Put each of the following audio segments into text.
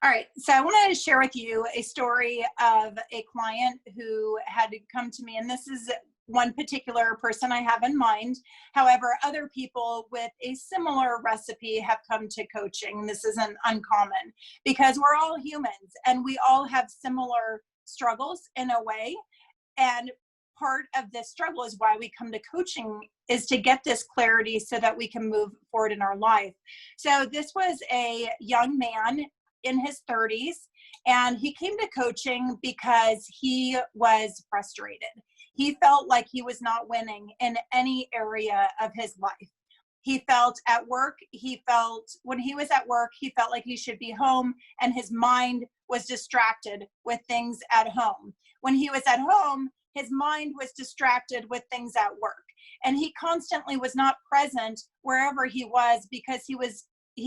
All right, so I want to share with you a story of a client who had come to me, and this is one particular person I have in mind. However, other people with a similar recipe have come to coaching. This isn't uncommon because we're all humans and we all have similar struggles in a way. And part of this struggle is why we come to coaching, is to get this clarity so that we can move forward in our life. So this was a young man in his 30s, and he came to coaching because he was frustrated. He felt like he was not winning in any area of his life. He felt at work, when he was at work, he felt like he should be home, and his mind was distracted with things at home. When he was at home, his mind was distracted with things at work. And he constantly was not present wherever he was because he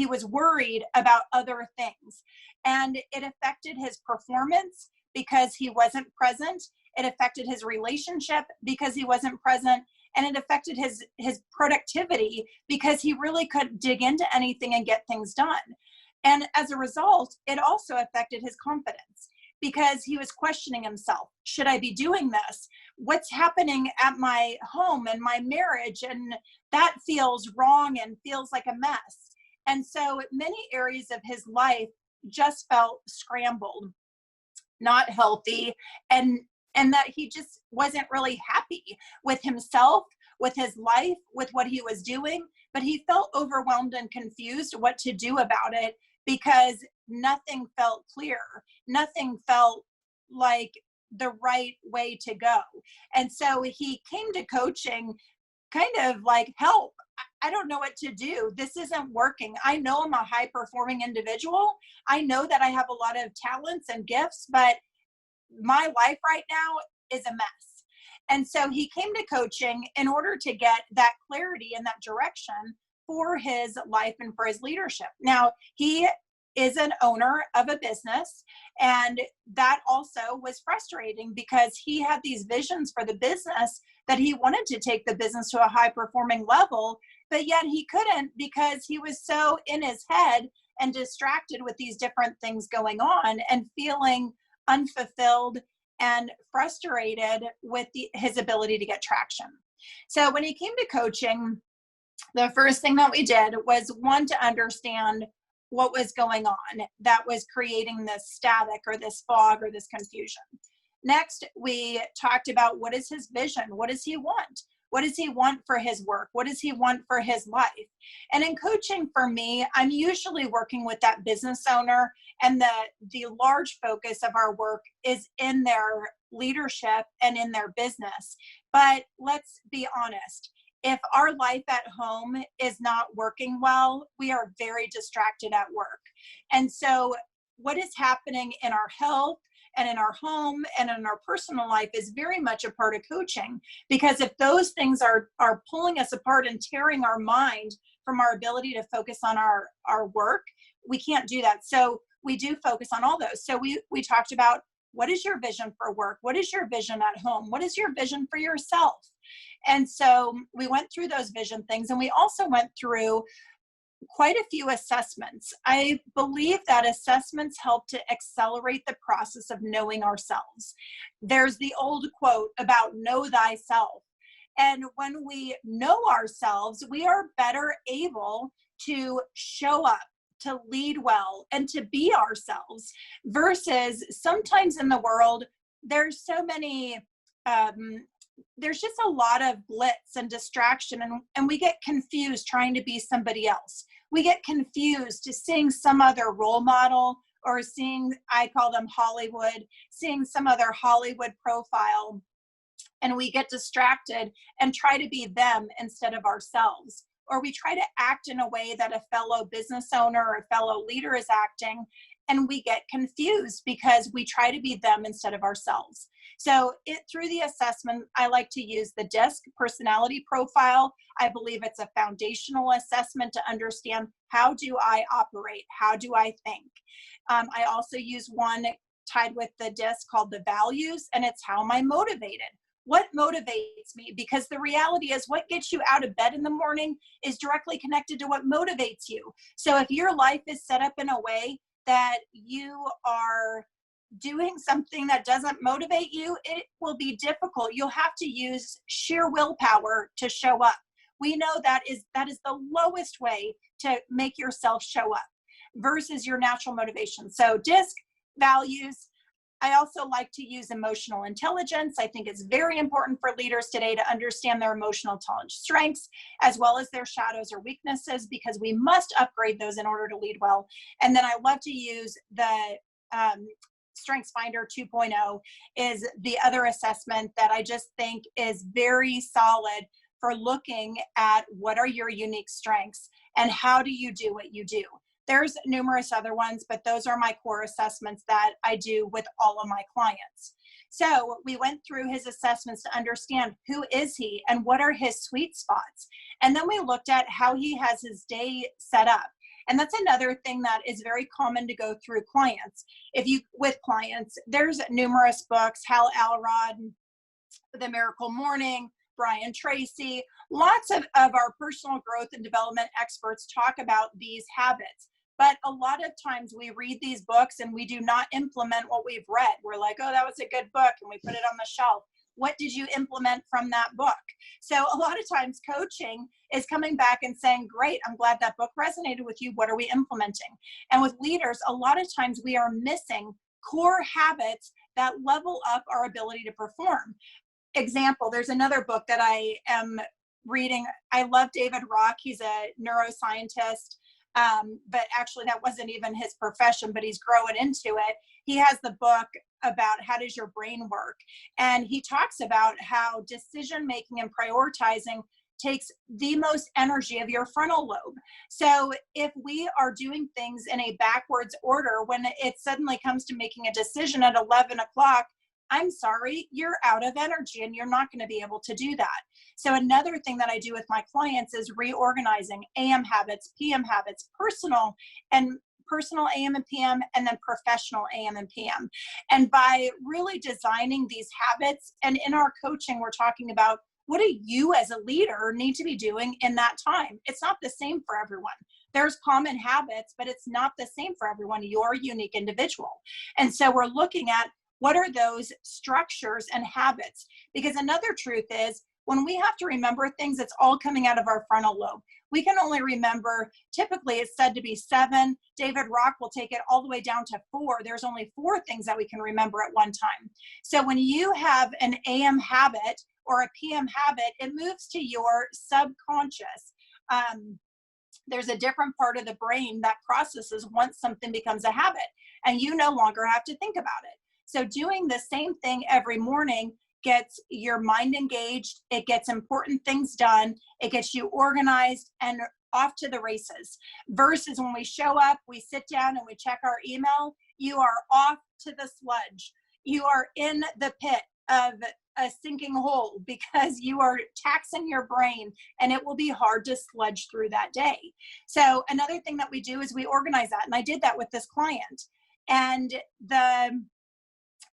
was worried about other things. And it affected his performance because he wasn't present. It affected his relationship because he wasn't present. And it affected his productivity because he really couldn't dig into anything and get things done. And as a result, it also affected his confidence because he was questioning himself. Should I be doing this? What's happening at my home and my marriage? And that feels wrong and feels like a mess. And so many areas of his life just felt scrambled, not healthy, and that he just wasn't really happy with himself, with his life, with what he was doing, but he felt overwhelmed and confused what to do about it because nothing felt clear. Nothing felt like the right way to go. And so he came to coaching kind of like, help. I don't know what to do. This isn't working. I know I'm a high performing individual. I know that I have a lot of talents and gifts, but my life right now is a mess. And so he came to coaching in order to get that clarity and that direction for his life and for his leadership. Now, he is an owner of a business, and that also was frustrating because he had these visions for the business that he wanted to take the business to a high performing level, but yet he couldn't because he was so in his head and distracted with these different things going on and feeling unfulfilled and frustrated with his ability to get traction. So when he came to coaching, the first thing that we did was to understand what was going on that was creating this static or this fog or this confusion. Next, we talked about what is his vision? What does he want? What does he want for his work? What does he want for his life? And in coaching for me, I'm usually working with that business owner, and the large focus of our work is in their leadership and in their business. But let's be honest. If our life at home is not working well, we are very distracted at work. And so what is happening in our health and in our home and in our personal life is very much a part of coaching, because if those things are pulling us apart and tearing our mind from our ability to focus on our work, we can't do that. So we do focus on all those. So we talked about, what is your vision for work? What is your vision at home? What is your vision for yourself? And so we went through those vision things, and we also went through quite a few assessments. I believe that assessments help to accelerate the process of knowing ourselves. There's the old quote about know thyself. And when we know ourselves, we are better able to show up, to lead well, and to be ourselves, versus sometimes in the world, there's so many, there's just a lot of blitz and distraction, and we get confused trying to be somebody else. We get confused to seeing some other role model, or seeing, I call them Hollywood, seeing some other Hollywood profile, and we get distracted and try to be them instead of ourselves. Or we try to act in a way that a fellow business owner or a fellow leader is acting, and we get confused because we try to be them instead of ourselves. So through the assessment, I like to use the DISC personality profile. I believe it's a foundational assessment to understand, how do I operate? How do I think? I also use one tied with the DISC called the values, and it's how am I motivated? What motivates me? Because the reality is, what gets you out of bed in the morning is directly connected to what motivates you. So if your life is set up in a way that you are doing something that doesn't motivate you, it will be difficult. You'll have to use sheer willpower to show up. We know that is the lowest way to make yourself show up versus your natural motivation. So DISC, values. I also like to use emotional intelligence. I think it's very important for leaders today to understand their emotional strengths as well as their shadows or weaknesses, because we must upgrade those in order to lead well. And then I love to use the Strengths Finder 2.0 is the other assessment that I just think is very solid for looking at what are your unique strengths and how do you do what you do. There's numerous other ones, but those are my core assessments that I do with all of my clients. So we went through his assessments to understand who is he and what are his sweet spots. And then we looked at how he has his day set up. And that's another thing that is very common to go through clients. With clients, there's numerous books, Hal Elrod, The Miracle Morning, Brian Tracy, lots of our personal growth and development experts talk about these habits. But a lot of times we read these books and we do not implement what we've read. We're like, oh, that was a good book, and we put it on the shelf. What did you implement from that book? So a lot of times coaching is coming back and saying, great, I'm glad that book resonated with you. What are we implementing? And with leaders, a lot of times we are missing core habits that level up our ability to perform. Example, there's another book that I am reading. I love David Rock. He's a neuroscientist, but actually that wasn't even his profession, but he's growing into it. He has the book about how does your brain work. And he talks about how decision-making and prioritizing takes the most energy of your frontal lobe. So if we are doing things in a backwards order, when it suddenly comes to making a decision at 11 o'clock, I'm sorry, you're out of energy and you're not going to be able to do that. So another thing that I do with my clients is reorganizing AM habits, PM habits, personal AM and PM, and then professional AM and PM. And by really designing these habits, and in our coaching, we're talking about what do you as a leader need to be doing in that time? It's not the same for everyone. There's common habits, but it's not the same for everyone. You're a unique individual. And so we're looking at what are those structures and habits? Because another truth is when we have to remember things, it's all coming out of our frontal lobe. We can only remember, typically it's said to be 7. David Rock will take it all the way down to 4. There's only 4 things that we can remember at one time. So when you have an AM habit or a PM habit, it moves to your subconscious. There's a different part of the brain that processes once something becomes a habit, and you no longer have to think about it. So doing the same thing every morning gets your mind engaged, it gets important things done, it gets you organized and off to the races. Versus when we show up, we sit down and we check our email, you are off to the sludge. You are in the pit of a sinking hole because you are taxing your brain, and it will be hard to sludge through that day. So another thing that we do is we organize that. And I did that with this client, and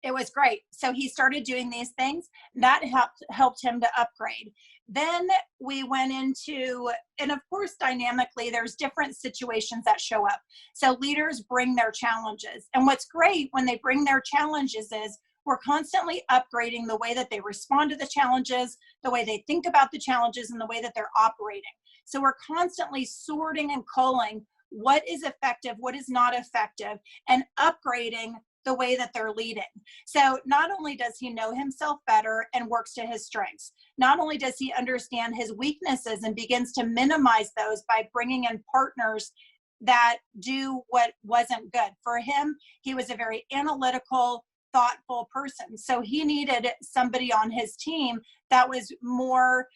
it was great. So he started doing these things that helped him to upgrade. Then we went into, and of course, dynamically, there's different situations that show up. So leaders bring their challenges. And what's great when they bring their challenges is we're constantly upgrading the way that they respond to the challenges, the way they think about the challenges, and the way that they're operating. So we're constantly sorting and culling what is effective, what is not effective, and upgrading the way that they're leading. So not only does he know himself better and works to his strengths, not only does he understand his weaknesses and begins to minimize those by bringing in partners that do what wasn't good. For him, he was a very analytical, thoughtful person. So he needed somebody on his team that was more,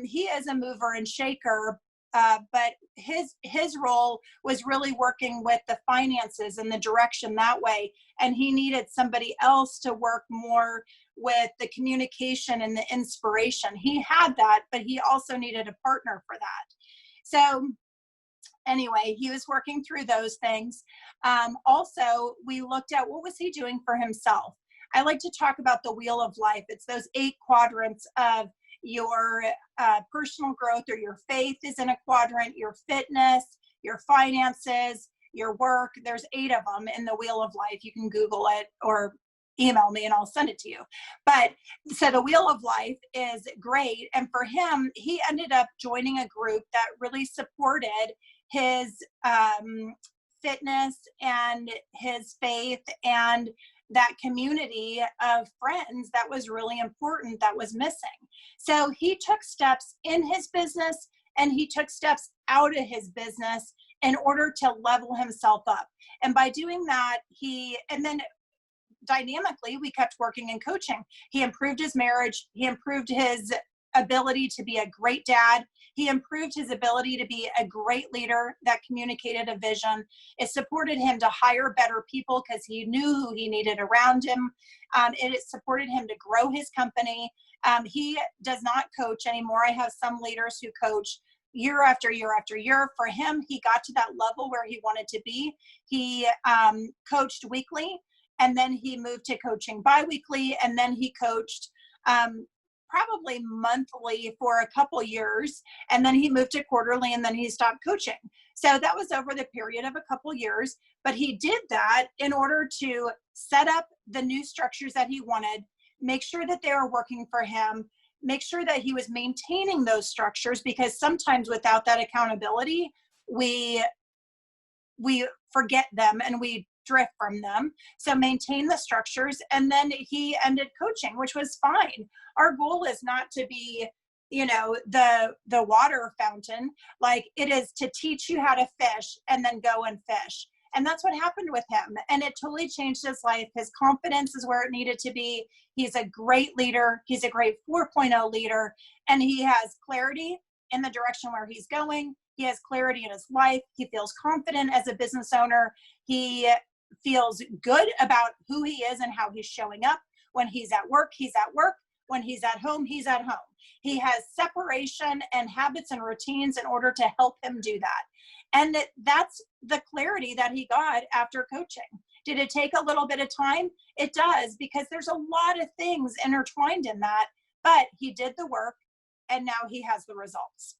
he is a mover and shaker, but his role was really working with the finances and the direction that way. And he needed somebody else to work more with the communication and the inspiration. He had that, but he also needed a partner for that. So anyway, he was working through those things. Also, we looked at what was he doing for himself. I like to talk about the wheel of life. It's those 8 quadrants of your personal growth, or your faith is in a quadrant, your fitness, your finances, your work. There's 8 of them in the Wheel of Life. You can Google it or email me and I'll send it to you. But so the Wheel of Life is great. And for him, he ended up joining a group that really supported his fitness and his faith and that community of friends that was really important, that was missing. So he took steps in his business and he took steps out of his business in order to level himself up. And by doing that, and then dynamically, we kept working and coaching. He improved his marriage. He improved his ability to be a great dad. He improved his ability to be a great leader that communicated a vision. It supported him to hire better people because he knew who he needed around him. It supported him to grow his company. He does not coach anymore. I have some leaders who coach year after year after year. For him, he got to that level where he wanted to be. He coached weekly, and then he moved to coaching biweekly, and then he coached probably monthly for a couple years, and then he moved to quarterly, and then he stopped coaching. So that was over the period of a couple years, but he did that in order to set up the new structures that he wanted, make sure that they were working for him, make sure that he was maintaining those structures, because sometimes without that accountability, we forget them and we drift from them. So maintain the structures. And then he ended coaching, which was fine. Our goal is not to be, the water fountain. Like, it is to teach you how to fish and then go and fish. And that's what happened with him. And it totally changed his life. His confidence is where it needed to be. He's a great leader. He's a great 4.0 leader. And he has clarity in the direction where he's going. He has clarity in his life. He feels confident as a business owner. He feels good about who he is and how he's showing up. When he's at work, he's at work. When he's at home, he's at home. He has separation and habits and routines in order to help him do that. And that's the clarity that he got after coaching. Did it take a little bit of time? It does, because there's a lot of things intertwined in that, but he did the work and now he has the results.